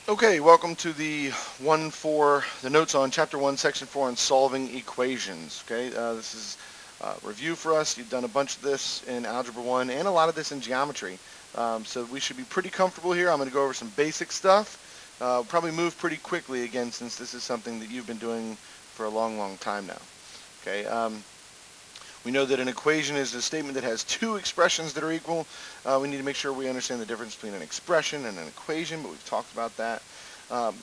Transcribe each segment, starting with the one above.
Okay, welcome to the the notes on Chapter 1, Section 4 on solving equations. Okay, this is review for us. You've done a bunch of this in Algebra 1 and a lot of this in geometry. So we should be pretty comfortable here. I'm going to go over some basic stuff. Probably move pretty quickly again since this is something that you've been doing for a long, long time now. Okay, we know that an equation is a statement that has two expressions that are equal. We need to make sure we understand the difference between an expression and an equation, but we've talked about that. Um,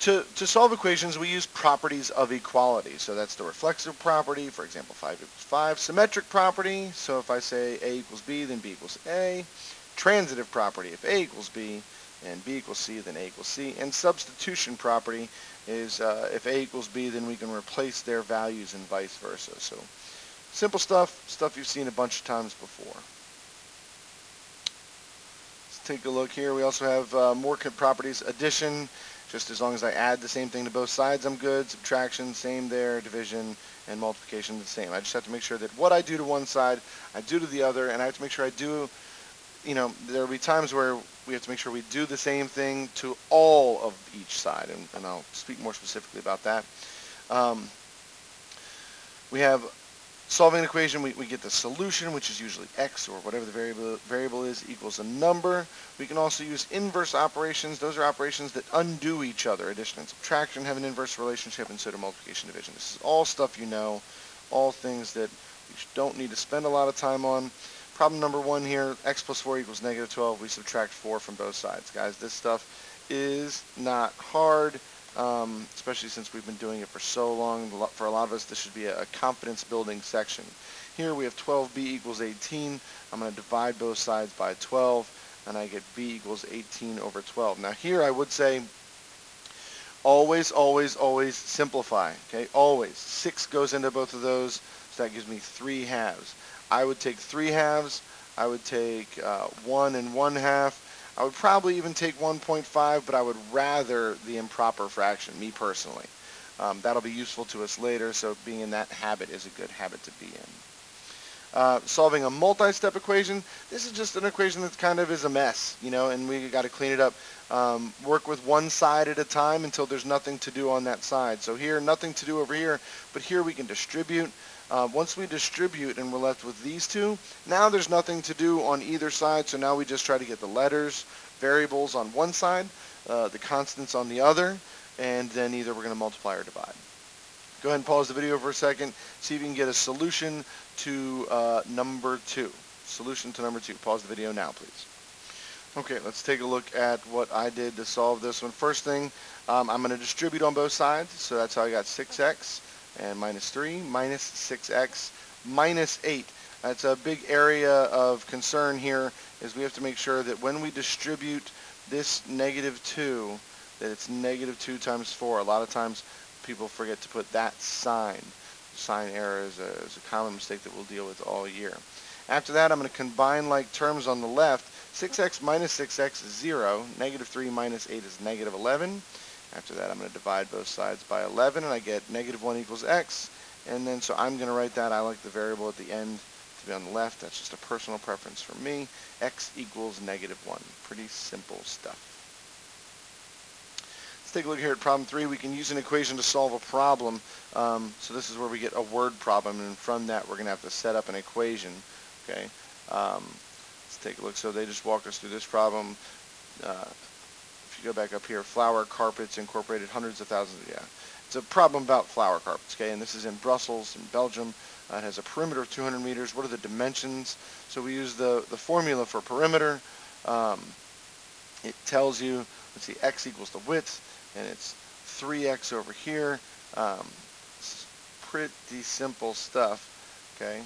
to solve equations, we use properties of equality. So that's the reflexive property, for example, 5 equals 5. Symmetric property, so if I say A equals B, then B equals A. Transitive property, if A equals B and B equals C, then A equals C. And substitution property is if A equals B, then we can replace their values and vice versa. So simple stuff you've seen a bunch of times before. Let's take a look here. We also have more properties. Addition, just as long as I add the same thing to both sides, I'm good. Subtraction, same there. Division and multiplication, the same. I just have to make sure that what I do to one side, I do to the other, and I have to make sure I do, there will be times where we have to make sure we do the same thing to all of each side, and I'll speak more specifically about that. We have solving an equation, we get the solution, which is usually x or whatever the variable is, equals a number. We can also use inverse operations. Those are operations that undo each other. Addition and subtraction have an inverse relationship, and so do multiplication and division. This is all stuff you know, all things that you don't need to spend a lot of time on. Problem number 1 here, x plus 4 equals negative 12. We subtract 4 from both sides. Guys, this stuff is not hard. Especially since we've been doing it for so long. For a lot of us, this should be a confidence building section. Here we have 12b equals 18. I'm going to divide both sides by 12, and I get b equals 18 over 12. Now here I would say always, always, always simplify. Okay, always. 6 goes into both of those, so that gives me 3 halves. I would take 3 halves. I would take 1 and 1/2. I would probably even take 1.5, but I would rather the improper fraction, me personally. That'll be useful to us later, so being in that habit is a good habit to be in. Solving a multi-step equation, this is just an equation that kind of is a mess, and we got to clean it up. Work with one side at a time until there's nothing to do on that side. So here, nothing to do over here, but here we can distribute. Once we distribute and we're left with these two, now there's nothing to do on either side, so now we just try to get the letters, variables on one side, the constants on the other, and then either we're going to multiply or divide. Go ahead and pause the video for a second, see if you can get a solution to number 2. Solution to number 2. Pause the video now, please. Okay, let's take a look at what I did to solve this one. First thing, I'm going to distribute on both sides, so that's how I got 6x. And minus 3 minus 6x minus 8. That's a big area of concern here, is we have to make sure that when we distribute this negative 2, that it's negative 2 times 4. A lot of times people forget to put that sign. Sign error is a common mistake that we'll deal with all year. After that, I'm going to combine like terms on the left. 6x minus 6x is 0. Negative 3 minus 8 is negative 11. After that, I'm going to divide both sides by 11, and I get negative 1 equals x. And then, so I'm going to write that. I like the variable at the end to be on the left. That's just a personal preference for me. X equals negative 1. Pretty simple stuff. Let's take a look here at problem 3. We can use an equation to solve a problem. So this is where we get a word problem, and from that, we're going to have to set up an equation. Okay. Let's take a look. So they just walked us through this problem. If you go back up here, flower carpets incorporated hundreds of thousands. Yeah, it's a problem about flower carpets. Okay, and this is in Brussels, in Belgium. It has a perimeter of 200 meters. What are the dimensions? So we use the formula for perimeter. It tells you, let's see, x equals the width, and it's 3x over here. It's pretty simple stuff. Okay.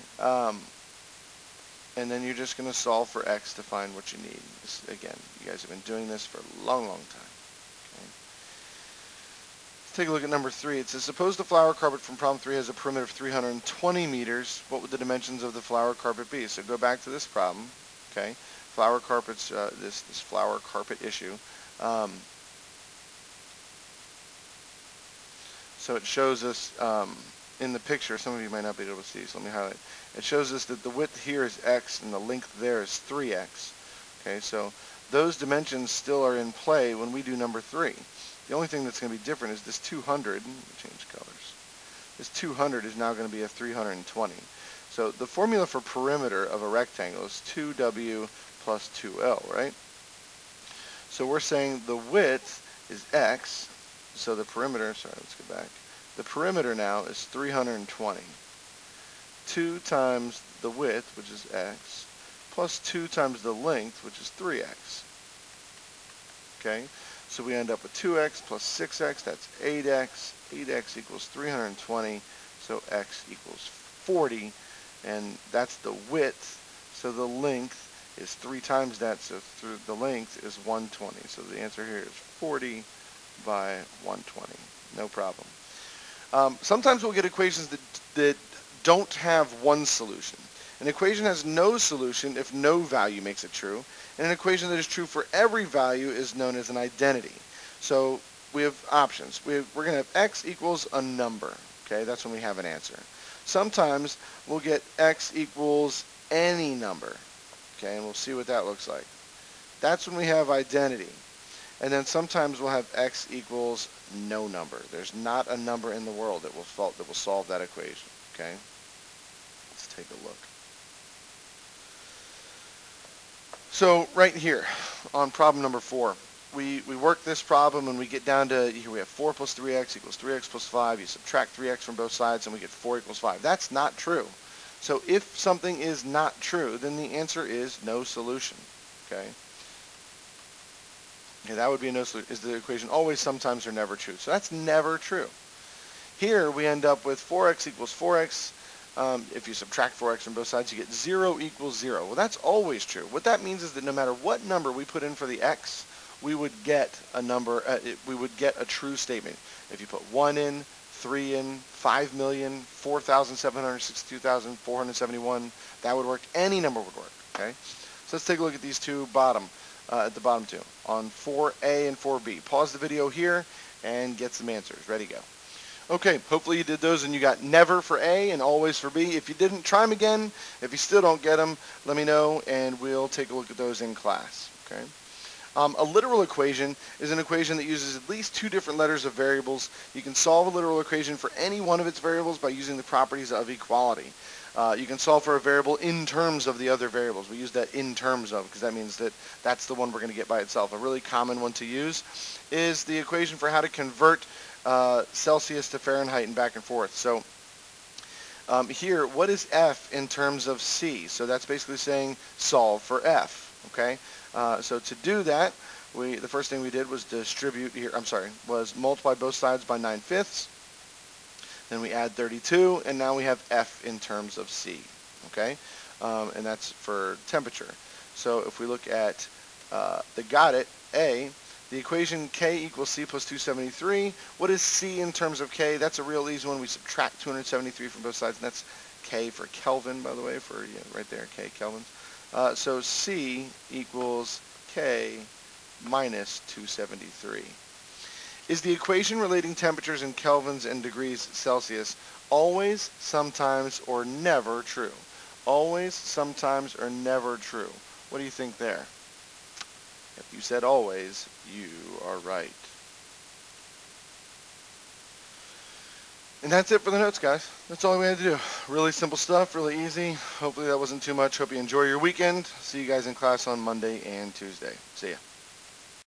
And then you're just going to solve for x to find what you need. Again, you guys have been doing this for a long, long time. Okay. Let's take a look at number 3. It says, suppose the flower carpet from problem 3 has a perimeter of 320 meters. What would the dimensions of the flower carpet be? So go back to this problem. Okay. Flower carpets, this flower carpet issue. So it shows us in the picture, some of you might not be able to see, so let me highlight. It shows us that the width here is x and the length there is 3x. Okay, so those dimensions still are in play when we do number 3. The only thing that's going to be different is this 200, let me change colors, this 200 is now going to be a 320. So the formula for perimeter of a rectangle is 2w plus 2l, right? So we're saying the width is x, so the perimeter, sorry, let's go back. The perimeter now is 320. 2 times the width, which is x, plus 2 times the length, which is 3x. Okay, so we end up with 2x plus 6x, that's 8x. 8x equals 320, so x equals 40, and that's the width. So the length is 3 times that, so through the length is 120. So the answer here is 40 by 120. No problem. Sometimes we'll get equations that don't have one solution. An equation has no solution if no value makes it true, and an equation that is true for every value is known as an identity. So we have options. We're going to have x equals a number. Okay, that's when we have an answer. Sometimes we'll get x equals any number. Okay, and we'll see what that looks like. That's when we have identity. And then sometimes we'll have x equals no number. There's not a number in the world that will solve that equation. Okay, let's take a look. So right here on problem number 4, we work this problem and we get down to, here we have 4 plus 3x equals 3x plus 5. You subtract 3x from both sides and we get 4 equals 5. That's not true. So if something is not true, then the answer is no solution. Okay? Okay, that would be a no solution. Is the equation always, sometimes, or never true? So that's never true. Here we end up with 4x equals 4x. If you subtract 4x from both sides, you get 0 equals 0. Well, that's always true. What that means is that no matter what number we put in for the x, we would get a number, we would get a true statement. If you put 1 in, 3 in, 5,000,000, 4,762,471, that would work. Any number would work. Okay, so let's take a look at these two at the bottom two on 4a and 4b. Pause the video here and get some answers. Ready, go. Okay, hopefully you did those and you got never for A and always for B. If you didn't, try them again. If you still don't get them, let me know and we'll take a look at those in class. Okay. A literal equation is an equation that uses at least 2 different letters of variables. You can solve a literal equation for any one of its variables by using the properties of equality. You can solve for a variable in terms of the other variables. We use that in terms of because that means that that's the one we're going to get by itself. A really common one to use is the equation for how to convert Celsius to Fahrenheit and back and forth. So here, what is F in terms of C? So that's basically saying solve for F. Okay. So to do that, the first thing we did was was multiply both sides by 9/5. Then we add 32, and now we have F in terms of C. Okay, and that's for temperature. So if we look at the got it A, the equation K equals C plus 273. What is C in terms of K? That's a real easy one. We subtract 273 from both sides, and that's K for Kelvin, by the way, for right there, K kelvins. So C equals K minus 273. Is the equation relating temperatures in kelvins and degrees Celsius always, sometimes, or never true? Always, sometimes, or never true? What do you think there? If you said always, you are right. And that's it for the notes, guys. That's all we had to do. Really simple stuff, really easy. Hopefully that wasn't too much. Hope you enjoy your weekend. See you guys in class on Monday and Tuesday. See ya.